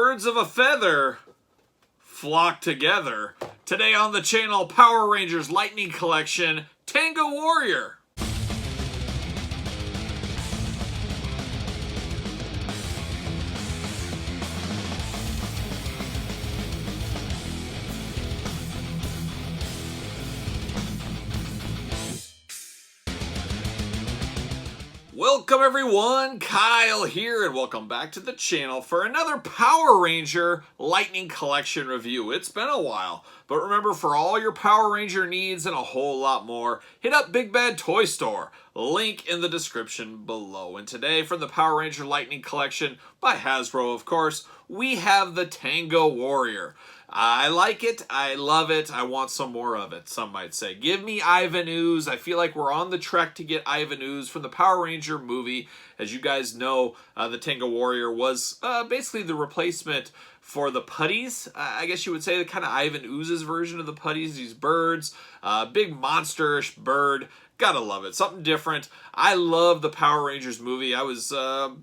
Birds of a feather flock together. Today on the channel, Power Rangers Lightning Collection, Tenga Warrior. Welcome everyone, Kyle here, and welcome back to the channel for another Power Ranger Lightning Collection review. It's been a while, but remember, for all your Power Ranger needs and a whole lot more, hit up Big Bad Toy Store. Link in the description below. And today, from the Power Ranger Lightning Collection by Hasbro, of course, we have the Tenga Warrior. I like it. I love it. I want some more of it, some might say. Give me Ivan Ooze. I feel like we're on the trek to get Ivan Ooze from the Power Ranger movie. As you guys know, the Tenga Warrior was basically the replacement for the putties. I guess you would say the kind of Ivan Ooze's version of the putties. These birds, big monsterish bird. Gotta love it. Something different. I love the Power Rangers movie. I was a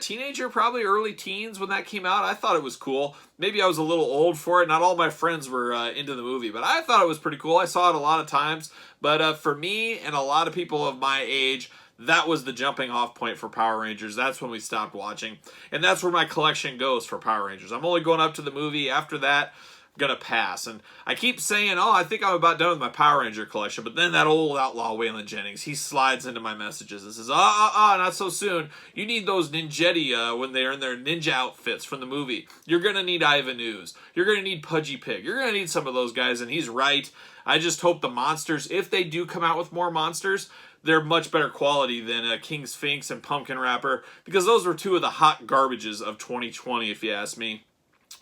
teenager, probably early teens when that came out. I thought it was cool. Maybe I was a little old for it. Not all my friends were into the movie, but I thought it was pretty cool. I saw it a lot of times. But for me and a lot of people of my age, that was the jumping off point for Power Rangers. That's when we stopped watching. And that's where my collection goes for Power Rangers. I'm only going up to the movie. After that, gonna pass. And I keep saying, oh, I think I'm about done with my Power Ranger collection, but then that old outlaw Waylon Jennings, he slides into my messages and says, not so soon. You need those ninjetti when they're in their ninja outfits from the movie. You're gonna need Ivan Ooze. You're gonna need Pudgy Pig. You're gonna need some of those guys, and he's right. I just hope the monsters, if they do come out with more monsters, they're much better quality than King Sphinx and Pumpkin Rapper, because those were two of the hot garbages of 2020, if you ask me.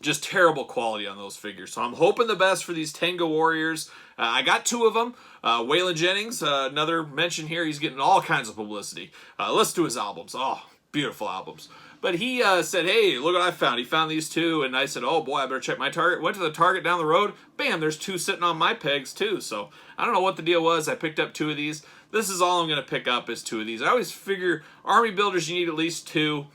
Just terrible quality on those figures. So I'm hoping the best for these Tenga Warriors. I got two of them. Waylon Jennings, another mention here. He's getting all kinds of publicity. Listen to his albums. Oh, beautiful albums. But he said, hey, look what I found. He found these two, and I said, oh boy, I better check my Target. Went to the Target down the road. Bam, there's two sitting on my pegs too. So I don't know what the deal was. I picked up two of these. This is all I'm going to pick up is two of these. I always figure Army builders, you need at least two.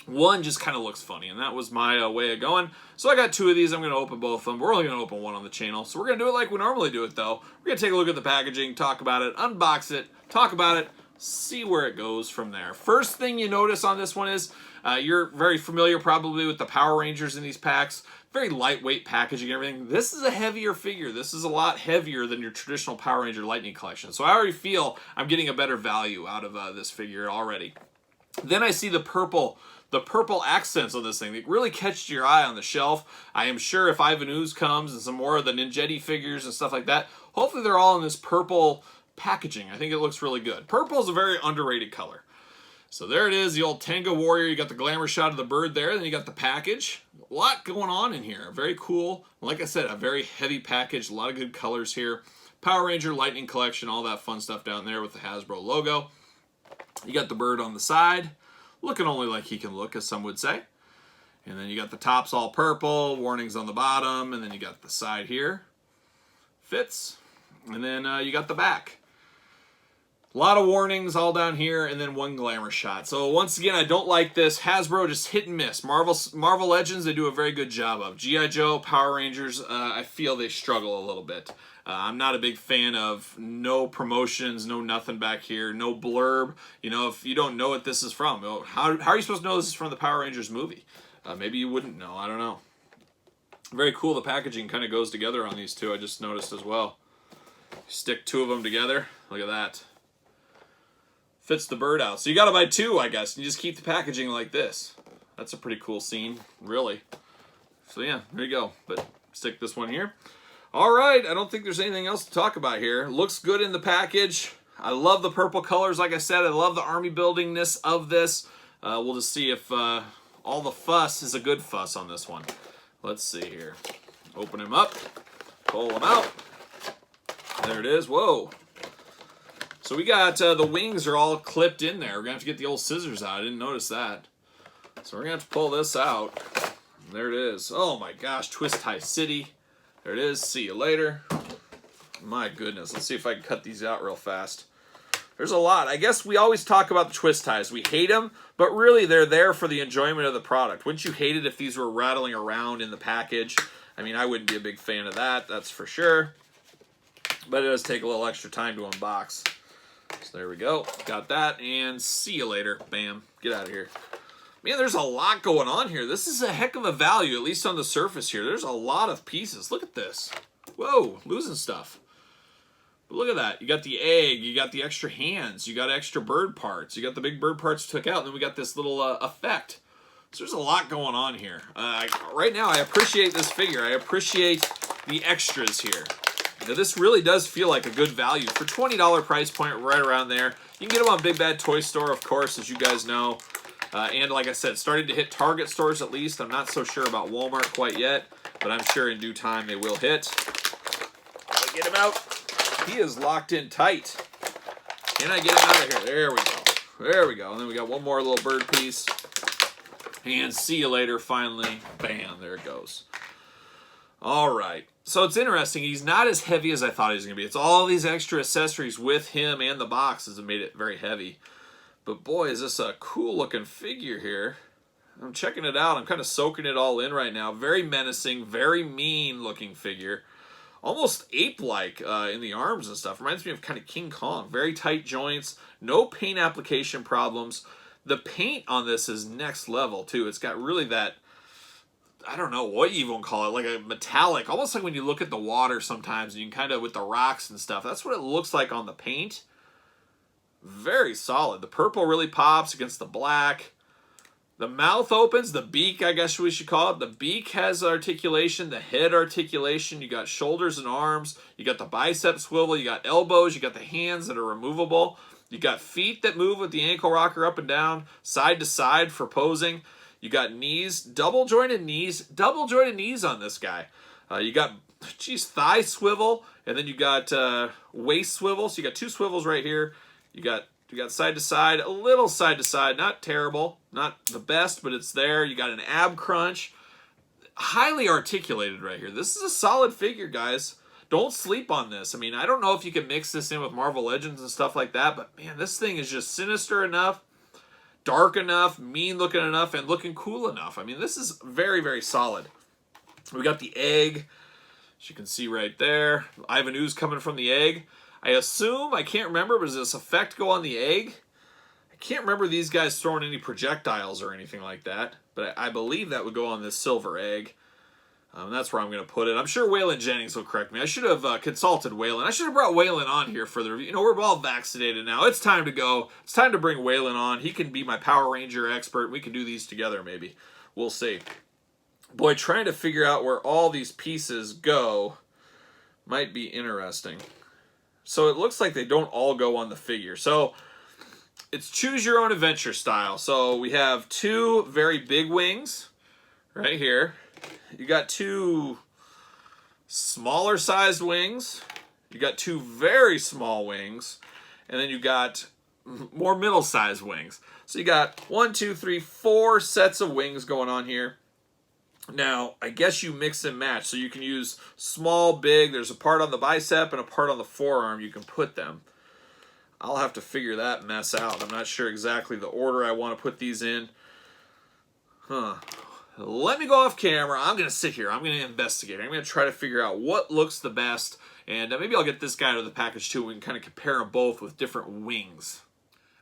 One just kind of looks funny, and that was my way of going. So I got two of these. I'm going to open both of them. We're only going to open one on the channel. So we're going to do it like we normally do it, though. We're going to take a look at the packaging, talk about it, unbox it, talk about it, see where it goes from there. First thing you notice on this one is you're very familiar probably with the Power Rangers in these packs. Very lightweight packaging and everything. This is a heavier figure. This is a lot heavier than your traditional Power Ranger Lightning Collection. So I already feel I'm getting a better value out of this figure already. Then I see the purple accents on this thing. They really catch your eye on the shelf. I am sure if Ivan Ooze comes and some more of the ninjetti figures and stuff like that, hopefully they're all in this purple packaging. I think it looks really good. Purple is a very underrated color. So there it is, the old Tenga Warrior. You got the glamour shot of the bird there, then you got the package. A lot going on in here. Very cool. Like I said, a very heavy package. A lot of good colors here. Power Ranger Lightning Collection, all that fun stuff down there with the Hasbro logo. You got the bird on the side, looking only like he can look, as some would say. And then you got the tops all purple, warnings on the bottom, and then you got the side here. Fits. And then you got the back. A lot of warnings all down here, and then one glamour shot. So once again, I don't like this. Hasbro just hit and miss. Marvel Legends, they do a very good job of. G.I. Joe, Power Rangers, I feel they struggle a little bit. I'm not a big fan of no promotions, no nothing back here, no blurb. You know, if you don't know what this is from, how are you supposed to know this is from the Power Rangers movie? Maybe you wouldn't know. I don't know. Very cool. The packaging kind of goes together on these two. I just noticed as well. Stick two of them together. Look at that. Fits the bird out. So you got to buy two, I guess. And you just keep the packaging like this. That's a pretty cool scene, really. So yeah, there you go. But stick this one here. All right, I don't think there's anything else to talk about here. Looks good in the package. I love the purple colors, like I said. I love the army buildingness of this. We'll just see if all the fuss is a good fuss on this one. Let's see here. Open him up. Pull him out. There it is. Whoa. So we got the wings are all clipped in there. We're going to have to get the old scissors out. I didn't notice that. So we're going to have to pull this out. There it is. Oh my gosh, Twist Tie City. There it is. See you later. My goodness. Let's see if I can cut these out real fast. There's a lot. I guess we always talk about the twist ties. We hate them, but really they're there for the enjoyment of the product. Wouldn't you hate it if these were rattling around in the package? I mean, I wouldn't be a big fan of that, that's for sure. But it does take a little extra time to unbox. So there we go. Got that, and see you later. Bam. Get out of here. Man, there's a lot going on here. This is a heck of a value, at least on the surface here. There's a lot of pieces. Look at this. Whoa, losing stuff. But look at that. You got the egg. You got the extra hands. You got extra bird parts. You got the big bird parts took out. And then we got this little effect. So there's a lot going on here. Right now, I appreciate this figure. I appreciate the extras here. Now, this really does feel like a good value. For $20 price point, right around there. You can get them on Big Bad Toy Store, of course, as you guys know. And like I said, starting to hit Target stores at least. I'm not so sure about Walmart quite yet. But I'm sure in due time they will hit. Get him out. He is locked in tight. Can I get him out of here? There we go. There we go. And then we got one more little bird piece. And see you later, finally. Bam, there it goes. All right. So it's interesting. He's not as heavy as I thought he was going to be. It's all these extra accessories with him and the boxes that made it very heavy. But boy, is this a cool looking figure here. I'm checking it out. I'm kind of soaking it all in right now. Very menacing, very mean looking figure. Almost ape-like in the arms and stuff. Reminds me of kind of King Kong. Very tight joints. No paint application problems. The paint on this is next level, too. It's got really that, I don't know what you even call it, like a metallic. Almost like when you look at the water sometimes, and you can kind of, with the rocks and stuff. That's what it looks like on the paint. Very solid. The purple really pops against the black. The mouth opens, the beak, I guess we should call it. The beak has articulation, the head articulation. You got shoulders and arms. You got the bicep swivel. You got elbows. You got the hands that are removable. You got feet that move with the ankle rocker up and down, side to side for posing. You got knees, double jointed knees on this guy. You got, thigh swivel, and then you got waist swivel. So you got two swivels right here. You got side to side, a little side to side, not terrible, not the best, but it's there. You got an ab crunch, highly articulated right here. This is a solid figure, guys. Don't sleep on this. I mean, I don't know if you can mix this in with Marvel Legends and stuff like that, but man, this thing is just sinister enough, dark enough, mean looking enough, and looking cool enough. I mean, this is very, very solid. We got the egg, as you can see right there. Ivan Ooze coming from the egg. I assume, I can't remember, but does this effect go on the egg? I can't remember these guys throwing any projectiles or anything like that, but I believe that would go on this silver egg. That's where I'm going to put it. I'm sure Waylon Jennings will correct me. I should have consulted Waylon. I should have brought Waylon on here for the review. You know, we're all vaccinated now. It's time to go. It's time to bring Waylon on. He can be my Power Ranger expert. We can do these together maybe. We'll see. Boy, trying to figure out where all these pieces go might be interesting. So it looks like they don't all go on the figure. So it's choose your own adventure style. So we have two very big wings right here. You got two smaller sized wings. You got two very small wings. And then you got more middle sized wings. So you got 1, 2, 3, 4 sets of wings going on here. Now, I guess you mix and match. So you can use small, big. There's a part on the bicep and a part on the forearm. You can put them. I'll have to figure that mess out. I'm not sure exactly the order I want to put these in. Let me go off camera. I'm going to sit here. I'm going to investigate. I'm going to try to figure out what looks the best. And maybe I'll get this guy out of the package too. We can kind of compare them both with different wings.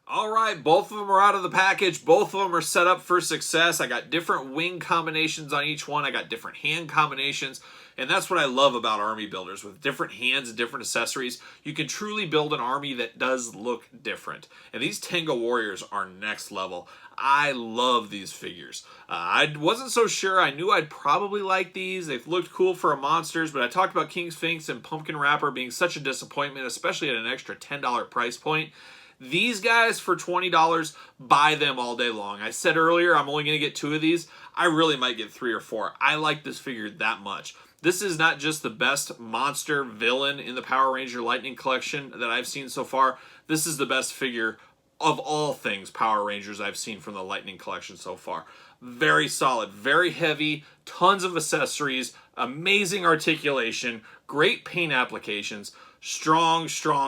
All right, both of them are out of the package. Both of them are set up for success. I got different wing combinations on each one. I got different hand combinations. And that's what I love about army builders. With different hands and different accessories, you can truly build an army that does look different. And these Tenga Warriors are next level. I love these figures. I wasn't so sure. I knew I'd probably like these. They've looked cool for a Monsters, but I talked about King Sphinx and Pumpkin Rapper being such a disappointment, especially at an extra $10 price point. These guys for $20, buy them all day long. I said earlier I'm only going to get 2 of these. I really might get 3 or 4. I like this figure that much. This is not just the best monster villain in the Power Ranger Lightning collection that I've seen so far. This is the best figure of all things Power Rangers I've seen from the Lightning collection so far. very solid, very heavy, tons of accessories, amazing articulation, great paint applications, strong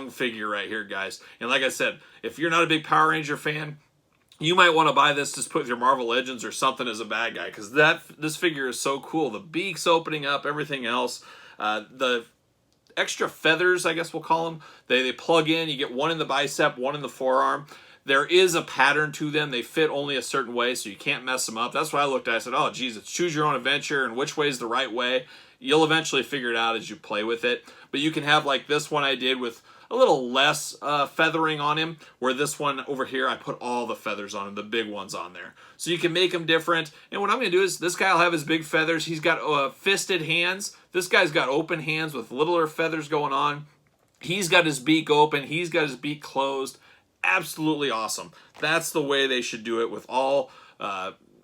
figure right here, guys. And like I said, if you're not a big Power Ranger fan, you might want to buy this to put with your Marvel Legends or something as a bad guy, because this figure is so cool. The beak's opening up, everything else. The extra feathers, I guess we'll call them, they plug in. You get one in the bicep, one in the forearm. There is a pattern to them. They fit only a certain way, so you can't mess them up. That's what I looked at. I said, oh, geez, it's choose your own adventure, and which way is the right way. You'll eventually figure it out as you play with it. But you can have like this one I did with a little less feathering on him, where this one over here, I put all the feathers on him, the big ones on there. So you can make them different. And what I'm going to do is, this guy will have his big feathers. He's got fisted hands. This guy's got open hands with littler feathers going on. He's got his beak open. He's got his beak closed. Absolutely awesome. That's the way they should do it with all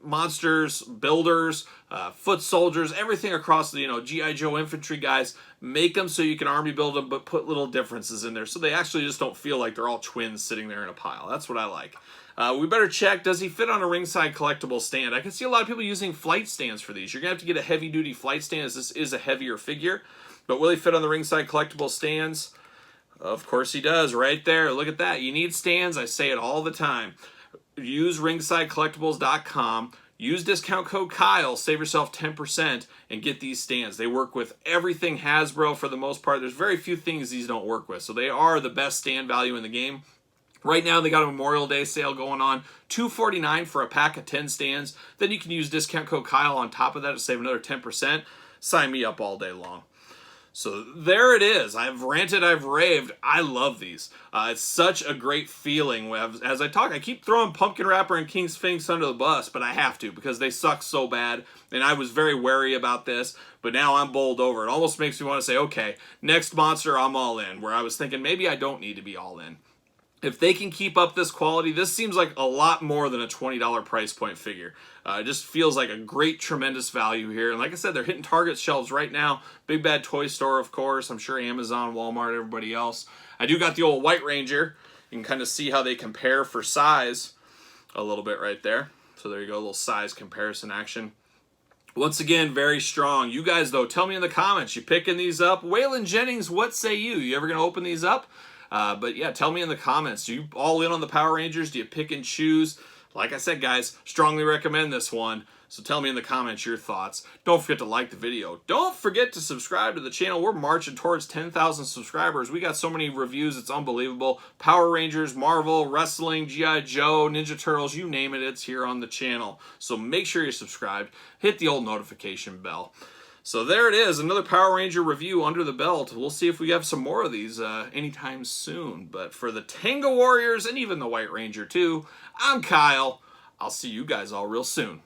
monsters, builders, foot soldiers, everything across the, G.I. Joe infantry guys. Make them so you can army build them, but put little differences in there so they actually just don't feel like they're all twins sitting there in a pile. That's what I like. We better check, does he fit on a ringside collectible stand? I can see a lot of people using flight stands for these. You're going to have to get a heavy-duty flight stand, as this is a heavier figure. But will he fit on the ringside collectible stands? Of course he does, right there. Look at that. You need stands. I say it all the time. Use ringsidecollectibles.com. Use discount code Kyle. Save yourself 10% and get these stands. They work with everything Hasbro for the most part. There's very few things these don't work with. So they are the best stand value in the game. Right now, they got a Memorial Day sale going on. $249 for a pack of 10 stands. Then you can use discount code Kyle on top of that to save another 10%. Sign me up all day long. So there it is. I've ranted, I've raved. I love these. It's such a great feeling. As I talk, I keep throwing Pumpkin Wrapper and King Sphinx under the bus, but I have to because they suck so bad. And I was very wary about this, but now I'm bowled over. It almost makes me want to say, okay, next monster, I'm all in. Where I was thinking maybe I don't need to be all in. If they can keep up this quality, this seems like a lot more than a $20 price point figure. It just feels like a great, tremendous value here. And like I said, they're hitting Target shelves right now. Big Bad Toy Store, of course. I'm sure Amazon, Walmart, everybody else. I do got the old White Ranger. You can kind of see how they compare for size a little bit right there. So there you go, a little size comparison action. Once again, very strong. You guys, though, tell me in the comments. You picking these up? Waylon Jennings, what say you? You ever going to open these up? But yeah, tell me in the comments. Do you all in on the Power Rangers? Do you pick and choose? Like I said, guys, strongly recommend this one. So tell me in the comments your thoughts. Don't forget to like the video. Don't forget to subscribe to the channel. We're marching towards 10,000 subscribers. We got so many reviews, it's unbelievable. Power Rangers, Marvel, wrestling, G.I. Joe, Ninja Turtles, you name it, it's here on the channel. So make sure you're subscribed. Hit the old notification bell. So there it is, another Power Ranger review under the belt. We'll see if we have some more of these anytime soon. But for the Tenga Warriors and even the White Ranger too, I'm Kyle. I'll see you guys all real soon.